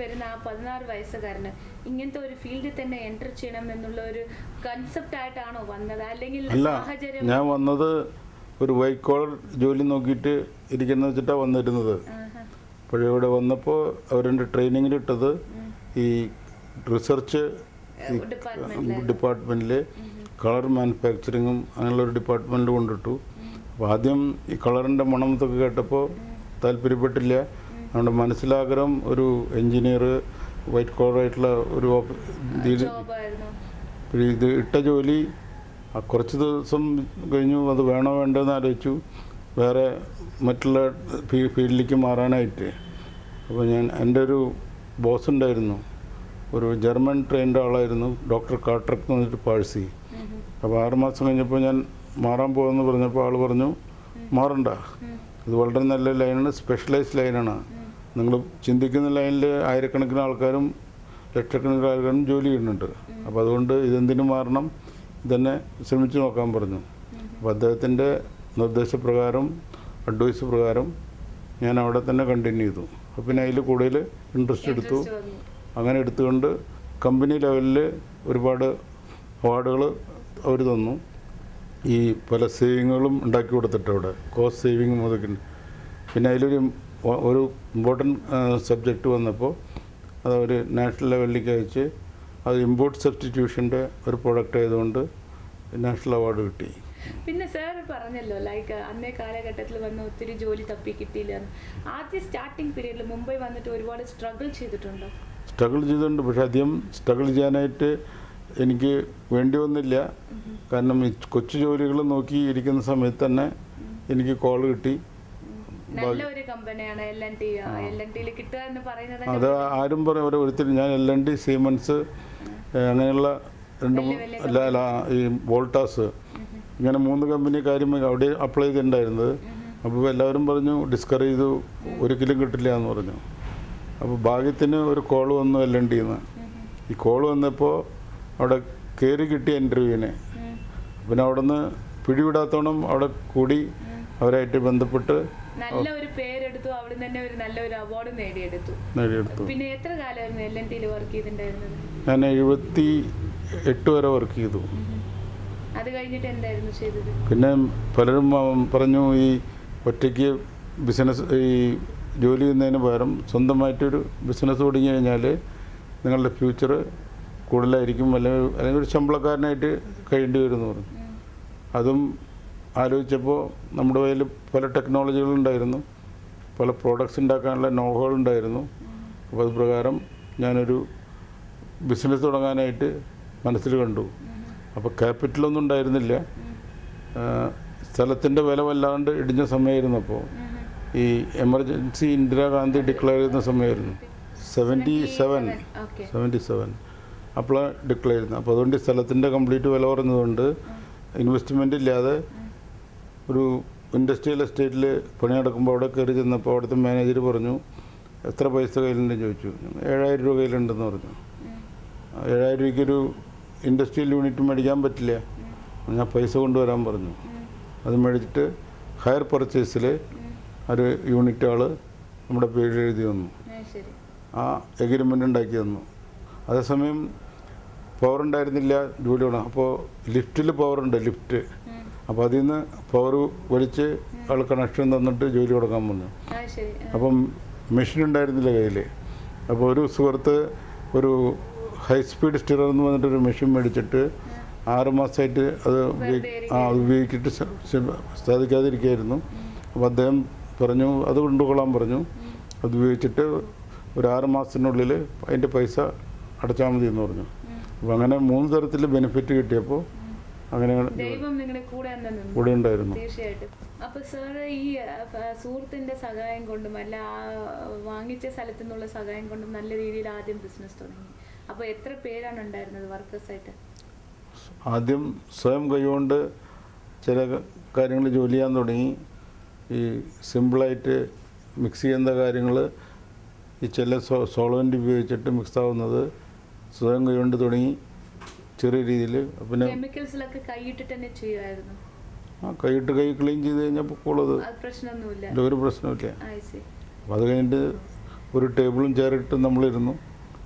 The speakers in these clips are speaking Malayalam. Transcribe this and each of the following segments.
വരുന്ന ആ 16 വയസ്സുകാരന് ഇങ്ങനത്തെ ഒരു ഫീൽഡിൽ തന്നെ എൻ്റർ ചെയ്യണം എന്നുള്ള ഒരു കൺസെപ്റ്റ് ആയിട്ടാണോ വന്നത്, അല്ലെങ്കിൽ സാഹചര്യം? ഞാൻ വന്നത് ഒരു വൈറ്റ് കോളർ ജോലി നോക്കിയിട്ട് ഇരിക്കുന്ന വെച്ചിട്ടാണ് വന്നിരുന്നത്. അപ്പോൾ ഇവിടെ വന്നപ്പോൾ അവരെൻ്റെ ട്രെയിനിങ്ങിലിട്ടത് ഈ റിസർച്ച് ഡിപ്പാർട്ട്മെൻറ്റിൽ കളർ മാനുഫാക്ചറിങ്ങും അങ്ങനെയുള്ളൊരു ഡിപ്പാർട്ട്മെൻറ്റിൽ കൊണ്ടിട്ടു. അപ്പോൾ ആദ്യം ഈ കളറിൻ്റെ മണമത്തൊക്കെ കേട്ടപ്പോൾ താല്പര്യപ്പെട്ടില്ല. നമ്മുടെ മനസ്സിലാഗ്രഹം ഒരു എൻജിനീയർ വൈറ്റ് കോളറായിട്ടുള്ള ഒരു ഇത് ഇട്ട ജോലി കുറച്ച് ദിവസം കഴിഞ്ഞു അത് വേണോ വേണ്ടതെന്ന് ആലോചിച്ചു, വേറെ മറ്റുള്ള ഫീൽഡിലേക്ക് മാറാനായിട്ട്. അപ്പോൾ എൻ്റെ ഒരു ബോസ് ഉണ്ടായിരുന്നു, ഒരു ജർമ്മൻ ട്രെയിൻഡ് ആളായിരുന്നു, ഡോക്ടർ കാട്രക് എന്ന് പറഞ്ഞിട്ട് പാഴ്സി. അപ്പോൾ 6 മാസം കഴിഞ്ഞപ്പോൾ ഞാൻ മാറാൻ പോകുമെന്ന് പറഞ്ഞപ്പോൾ ആൾ പറഞ്ഞു മാറണ്ട, ഇത് വളരെ നല്ല ലൈനാണ്, സ്പെഷ്യലൈസ്ഡ് ലൈനാണ്, നിങ്ങൾ ചിന്തിക്കുന്ന ലൈനിൽ ആയിരക്കണക്കിന് ആൾക്കാരും ലക്ഷക്കണക്കിന് ആൾക്കാരും ജോലി ചെയ്യുന്നുണ്ട്, അപ്പോൾ അതുകൊണ്ട് ഇതെന്തിനു മാറണം, ഇതന്നെ ശ്രമിച്ചു നോക്കാൻ പറഞ്ഞു. അപ്പോൾ അദ്ദേഹത്തിൻ്റെ നിർദ്ദേശപ്രകാരം അഡ്വൈസ് പ്രകാരം ഞാൻ അവിടെ തന്നെ കണ്ടിന്യൂ ചെയ്തു. അപ്പോൾ പിന്നെ അതിൽ കൂടുതൽ ഇൻട്രസ്റ്റ് എടുത്തു. അങ്ങനെ എടുത്തുകൊണ്ട് കമ്പനി ലെവലിൽ ഒരുപാട് അവാർഡുകൾ അവർ തന്നു. ഈ പല സേവിങ്ങുകളും ഉണ്ടാക്കി കൊടുത്തിട്ട് അവിടെ കോസ്റ്റ് സേവിങ് മുതൽ. പിന്നെ അതിലൊരു ഇമ്പോർട്ടൻറ്റ് സബ്ജക്റ്റ് വന്നപ്പോൾ അത് ഒരു നാഷണൽ ലെവലിലേക്ക് അയച്ച് അത് ഇമ്പോർട്ട് സബ്സ്റ്റിറ്റ്യൂഷൻ്റെ ഒരു പ്രൊഡക്റ്റ് ആയതുകൊണ്ട് നാഷണൽ അവാർഡ് കിട്ടി. പിന്നെ സാർ പറഞ്ഞല്ലോ ലൈക്ക് അന്നേ കാലഘട്ടത്തിൽ വന്ന് ഒത്തിരി ജോലി തപ്പി കിട്ടിയില്ല. ആദ്യ സ്റ്റാർട്ടിങ് പീരീഡിൽ മുംബൈ വന്നിട്ട് ഒരുപാട് സ്ട്രഗിൾ ചെയ്തിട്ടുണ്ടോ? സ്ട്രഗിൾ ചെയ്തിട്ടുണ്ട്, പക്ഷെ അധികം സ്ട്രഗിൾ ചെയ്യാനായിട്ട് എനിക്ക് വേണ്ടി വന്നില്ല. കാരണം ഈ കൊച്ചു ജോലികൾ നോക്കി ഇരിക്കുന്ന സമയത്ത് തന്നെ എനിക്ക് കോൾ കിട്ടി. അത് ആരും പറയും ഒരിക്കലും ഞാൻ LNT സീമൻസ് അങ്ങനെയുള്ള ഈ വോൾട്ടാസ് ഇങ്ങനെ 3 കമ്പനി കാര്യം അവിടെ അപ്ലൈ ചെയ്തിട്ടുണ്ടായിരുന്നത്. അപ്പോൾ എല്ലാവരും പറഞ്ഞു ഡിസ്കറേജ് ചെയ്തു, ഒരിക്കലും കിട്ടില്ല എന്ന് പറഞ്ഞു. അപ്പോൾ ഭാഗ്യത്തിന് ഒരു കോൾ വന്നു LNTന്ന്. ഈ കോൾ വന്നപ്പോൾ അവിടെ കയറി കിട്ടിയ ഇൻ്റർവ്യൂവിന് പിന്നെ അവിടെ നിന്ന് പിടിവിടാത്തോണം അവിടെ കൂടി അവരായിട്ട് ബന്ധപ്പെട്ട് നല്ലൊരു പേരെടുത്തു, അവിടെ തന്നെ ഒരു നല്ലൊരു അവാർഡ് നേടിയെടുത്തു. പിന്നെ എത്ര കാലമായിരുന്നു LNTയിൽ വർക്ക് ചെയ്തിട്ടുണ്ടായിരുന്നത്? ഞാൻ 78 വരെ വർക്ക് ചെയ്തു. അത് കഴിഞ്ഞിട്ട് എന്തായിരുന്നു ചെയ്തത്? പിന്നെ പലരും പറഞ്ഞു ഈ ഒറ്റയ്ക്ക് ബിസിനസ് ഈ ജോലി ചെയ്യുന്നതിന് പകരം സ്വന്തമായിട്ടൊരു ബിസിനസ് തുടങ്ങി കഴിഞ്ഞാൽ നിങ്ങളുടെ ഫ്യൂച്ചർ കൂടുതലായിരിക്കും, അല്ലെങ്കിൽ ഒരു ശമ്പളക്കാരനായിട്ട് കഴിയേണ്ടി വരുമെന്ന് പറഞ്ഞു. അതും ആലോചിച്ചപ്പോൾ നമ്മുടെ കയ്യിൽ പല ടെക്നോളജികളുണ്ടായിരുന്നു, പല പ്രോഡക്ട്സ് ഉണ്ടാക്കാനുള്ള നോഹകളുണ്ടായിരുന്നു. അപ്പോൾ അത് പ്രകാരം ഞാനൊരു ബിസിനസ് തുടങ്ങാനായിട്ട് മനസ്സിൽ കണ്ടു. അപ്പോൾ ക്യാപിറ്റലൊന്നും ഉണ്ടായിരുന്നില്ല, സ്ഥലത്തിൻ്റെ വില വല്ലാണ്ട് ഇടിഞ്ഞ സമയമായിരുന്നപ്പോൾ ഈ എമർജൻസി ഇന്ദിരാഗാന്ധി ഡിക്ലെയർ ചെയ്യുന്ന സമയമായിരുന്നു 77 അപ്പോഴാണ് ഡിക്ലെയർ ചെയ്യുന്നത്. അപ്പോൾ അതുകൊണ്ട് സ്ഥലത്തിൻ്റെ കംപ്ലീറ്റ് വില കുറഞ്ഞതുകൊണ്ട് ഇൻവെസ്റ്റ്മെൻ്റ് ഇല്ലാതെ ഒരു ഇൻഡസ്ട്രിയൽ എസ്റ്റേറ്റിൽ പണി നടക്കുമ്പോൾ അവിടെ കയറി ചെന്നപ്പോൾ അവിടുത്തെ മാനേജർ പറഞ്ഞു എത്ര പൈസ കയ്യിലുണ്ടെന്ന് ചോദിച്ചു. 7000 രൂപ കയ്യിലുണ്ടെന്ന് പറഞ്ഞു. 7000 രൂപയ്ക്കൊരു ഇൻഡസ്ട്രിയൽ യൂണിറ്റ് മേടിക്കാൻ പറ്റില്ല, ഞാൻ പൈസ കൊണ്ടുവരാൻ പറഞ്ഞു. അത് മേടിച്ചിട്ട് ഹയർ പർച്ചേസിൽ ഒരു യൂണിറ്റ് ആൾ നമ്മുടെ പേര് എഴുതി തന്നു, ആ എഗ്രിമെൻ്റ് ഉണ്ടാക്കി തന്നു. അതേസമയം പവർ ഉണ്ടായിരുന്നില്ല ജോലി വേണം. അപ്പോൾ ലിഫ്റ്റിൽ പവറുണ്ട്, ലിഫ്റ്റ്. അപ്പോൾ അതിൽ നിന്ന് പവർ വലിച്ച് ആൾ കണക്ഷൻ തന്നിട്ട് ജോലി കൊടുക്കാൻ പറഞ്ഞു. അപ്പം മെഷീൻ ഉണ്ടായിരുന്നില്ല കയ്യിൽ. അപ്പോൾ ഒരു സുഹൃത്ത് ഒരു ഹൈ സ്പീഡ് സ്റ്റിറർ എന്ന് പറഞ്ഞിട്ടൊരു മെഷീൻ മേടിച്ചിട്ട് 6 മാസമായിട്ട് അത് ഉപയോഗിച്ചിട്ട് സാധിക്കാതിരിക്കുകയായിരുന്നു. അപ്പോൾ അദ്ദേഹം പറഞ്ഞു അത് കൊണ്ടുകൊള്ളാൻ പറഞ്ഞു. അത് ഉപയോഗിച്ചിട്ട് ഒരു 6 മാസത്തിനുള്ളിൽ അതിൻ്റെ പൈസ അടച്ചാൽ മതി എന്ന് പറഞ്ഞു. അപ്പോൾ അങ്ങനെ 3 തരത്തിൽ ബെനിഫിറ്റ് കിട്ടിയപ്പോൾ അങ്ങനെ കൂടെ ഉണ്ടായിരുന്നു. തീർച്ചയായിട്ടും. അപ്പോൾ സാർ ഈ സുഹൃത്തിൻ്റെ സഹായം കൊണ്ടും അല്ല വാങ്ങിച്ച സ്ഥലത്തു നിന്നുള്ള സഹായം കൊണ്ടും നല്ല രീതിയിൽ ആദ്യം ബിസിനസ് തുടങ്ങി. അപ്പോൾ എത്ര പേരാണ് ഉണ്ടായിരുന്നത് വർക്കേഴ്സായിട്ട്? ആദ്യം സ്വയം കൈകൊണ്ട് ചില കാര്യങ്ങൾ ജോലി ചെയ്യാൻ തുടങ്ങി. ഈ സിമ്പിളായിട്ട് മിക്സ് ചെയ്യുന്ന കാര്യങ്ങൾ ഈ ചില സോൾവെൻ്റ് ഉപയോഗിച്ചിട്ട് മിക്സ് ആവുന്നത് സ്വയം കൈകൊണ്ട് തുടങ്ങി ചെറിയ രീതിയിൽ. പിന്നെ കെമിക്കൽസിലൊക്കെ കൈയിട്ടിട്ട് തന്നെ ചെയ്യുമായിരുന്നു. കൈയിട്ട് കൈ ക്ലീൻ ചെയ്ത് കഴിഞ്ഞപ്പോൾ ഉള്ളത് പ്രശ്നമൊന്നുമില്ല, ഒരു പ്രശ്നമില്ല. അപ്പോൾ അത് കഴിഞ്ഞിട്ട് ഒരു ടേബിളും ചെയറിട്ട് നമ്മളിരുന്നു.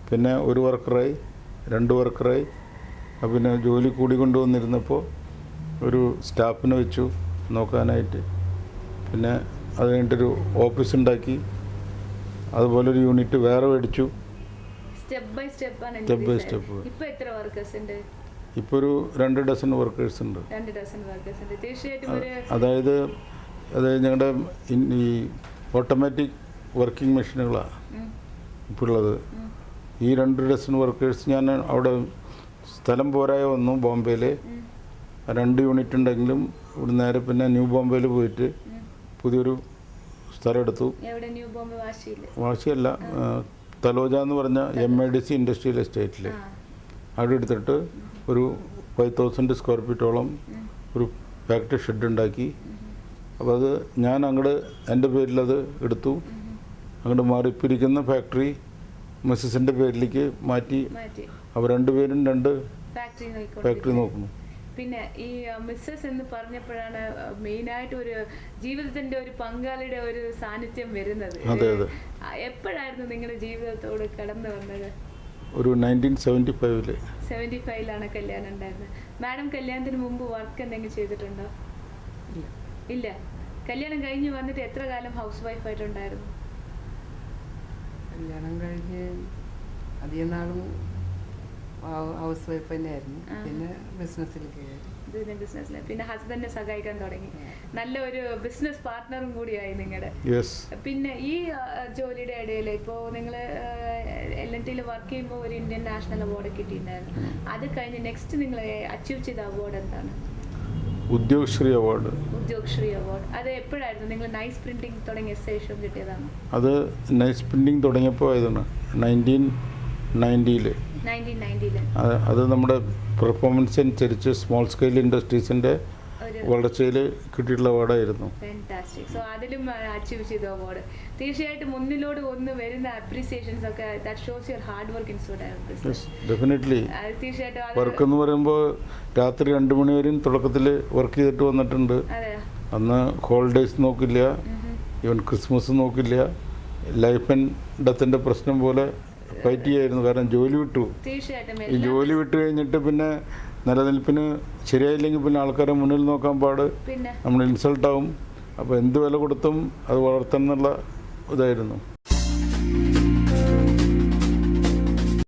പിന്നെ ഒരു വർക്കറായി, 2 വർക്കറായി. പിന്നെ ജോലി കൂടിക്കൊണ്ടുവന്നിരുന്നപ്പോൾ ഒരു സ്റ്റാഫിനെ വെച്ചു നോക്കാനായിട്ട്. പിന്നെ അത് കഴിഞ്ഞിട്ടൊരു ഓഫീസ് ഉണ്ടാക്കി, അതുപോലെ ഒരു യൂണിറ്റ് വേറെ മേടിച്ചു. സ്റ്റെപ്പ് ബൈ സ്റ്റെപ്പാണ്. Step by step. ഇപ്പോൾ എത്ര വർക്കേഴ്സ് ഉണ്ട്? ഇപ്പോൾ ഒരു 2 ഡസൻ വർക്കേഴ്സ് ഉണ്ട്. 2 ഡസൻ വർക്കേഴ്സ് ഉണ്ട്. തീർച്ചയായിട്ടും ഒരു അതായത് ഞങ്ങളുടെ ഈ ഓട്ടോമാറ്റിക് വർക്കിംഗ് മെഷീനുകളാണ് ഇപ്പോൾ ഉള്ളത്. ഈ 2 ഡസൻ വർക്കേഴ്സ് ഞാൻ അവിടെ സ്ഥലം പോരായ വന്നു ബോംബെയിൽ. 2 യൂണിറ്റ് ഉണ്ടെങ്കിലും ഇവിടെ നേരെ പിന്നെ ന്യൂ ബോംബെയിൽ പോയിട്ട് പുതിയൊരു സ്ഥലം എടുത്തു. എവിടെ? ന്യൂ ബോംബെ വാശിയല്ല, തലോജ എന്ന് പറഞ്ഞ MIDC ഇൻഡസ്ട്രിയൽ എസ്റ്റേറ്റിൽ അവിടെ എടുത്തിട്ട് ഒരു 5000 സ്ക്വയർ ഫീറ്റോളം ഒരു ഫാക്ടറി ഷെഡ് ഉണ്ടാക്കി. അപ്പോൾ അത് ഞാൻ അങ്ങോട്ട് എൻ്റെ പേരിലത് എടുത്തു. അങ്ങോട്ട് മാറിപ്പിരിക്കുന്ന ഫാക്ടറി മിസ്സസിൻ്റെ പേരിലേക്ക് മാറ്റി. അവർ 2 പേരും 2 ഫാക്ടറി നോക്കുന്നു. പിന്നെ ഈ മിസ്സസ് എന്ന് പറഞ്ഞപ്പോഴാണ് മെയിനായിട്ട് ഒരു ജീവിതത്തിന്റെ ഒരു പങ്കാളിയുടെ ഒരു സാന്നിധ്യം വരുന്നത്. അതെ അതെ. എപ്പോഴായിരുന്നു നിങ്ങളുടെ ജീവിതത്തോട് കടന്നു വന്നത്? ഒരു 1975 75ലാണ് കല്യാണം ഉണ്ടായിരുന്നത്. മാഡം കല്യാണത്തിന് മുമ്പ് വർക്ക് എന്തെങ്കിലും ചെയ്തിട്ടുണ്ടോ? ഇല്ല. കല്യാണം കഴിഞ്ഞ് വന്നിട്ട് എത്ര കാലം ഹൗസ് വൈഫായിട്ടുണ്ടായിരുന്നു? കല്യാണം കഴിഞ്ഞ് അധികം നാളും ഹൗസ് വൈഫ് തന്നെയായിരുന്നു. പിന്നെ ബിസിനസ്സിലേക്ക് ബിസിനസ്സിൽ പിന്നെ ഹസ്ബൻഡിനെ സഹായിക്കാൻ തുടങ്ങി. നല്ല ഒരു ബിസിനസ് പാർട്ട്ണറും കൂടിയായി നിങ്ങളുടെ. പിന്നെ ഈ ജോലിയുടെ ഇടയിൽ ഇപ്പോൾ നിങ്ങൾ LNTയിൽ വർക്ക് ചെയ്യുമ്പോൾ ഒരു ഇന്ത്യൻ നാഷണൽ അവാർഡ് കിട്ടിയിട്ടുണ്ടായിരുന്നു. അത് കഴിഞ്ഞ് നെക്സ്റ്റ് നിങ്ങൾ അച്ചീവ് ചെയ്ത അവാർഡ് എന്താണ്? ഉദ്യോഗശ്രീ അവാർഡ്. ഉദ്യോഗശ്രീ അവാർഡ് അത് എപ്പോഴായിരുന്നു? നിങ്ങൾ നൈസ് പ്രിന്റിംഗ് തുടങ്ങിയ ശേഷം കിട്ടിയതാണ്? അത് നൈസ് പ്രിന്റിംഗ് തുടങ്ങിയപ്പോൾ ആയതാണ് 1990. അത് നമ്മുടെ പെർഫോമൻസ് അനുസരിച്ച് സ്മോൾ സ്കെയിൽ ഇൻഡസ്ട്രീസിൻ്റെ വളർച്ചയിൽ കിട്ടിയിട്ടുള്ള അവാർഡായിരുന്നു. ഫാന്റാസ്റ്റിക്. സോ അതിലും അച്ചീവ് ചെയ്ത അവാർഡ്. തീർച്ചയായിട്ടും മുന്നിലോട്ട് ഒന്ന് വരുന്ന അപ്രീസിയേഷൻസ് ഒക്കെ that shows your hard work in business. Definitely. തീർച്ചയായിട്ടും വർക്ക് എന്ന് പറയുമ്പോൾ രാത്രി 2 മണി വരെയും തുടക്കത്തിൽ വർക്ക് ചെയ്തിട്ട് വന്നിട്ടുണ്ട്. അന്ന് ഹോളിഡേയ്സ് നോക്കില്ല, ഈവൻ ക്രിസ്മസ് നോക്കില്ല. ലൈഫ് ആൻഡ് ഡെത്തിൻ്റെ പ്രശ്നം പോലെ ഫൈറ്റ് ചെയ്യായിരുന്നു. കാരണം ജോലി വിട്ടു. ഈ ജോലി വിട്ട് കഴിഞ്ഞിട്ട് പിന്നെ നിലനിൽപ്പിന് ശരിയായില്ലെങ്കിൽ പിന്നെ ആൾക്കാരെ മുന്നിൽ നോക്കാൻ പാട്, നമ്മൾ ഇൻസൾട്ടാവും. അപ്പോൾ എന്ത് വില കൊടുത്തും അത് വളർത്തണം എന്നുള്ള ഇതായിരുന്നു.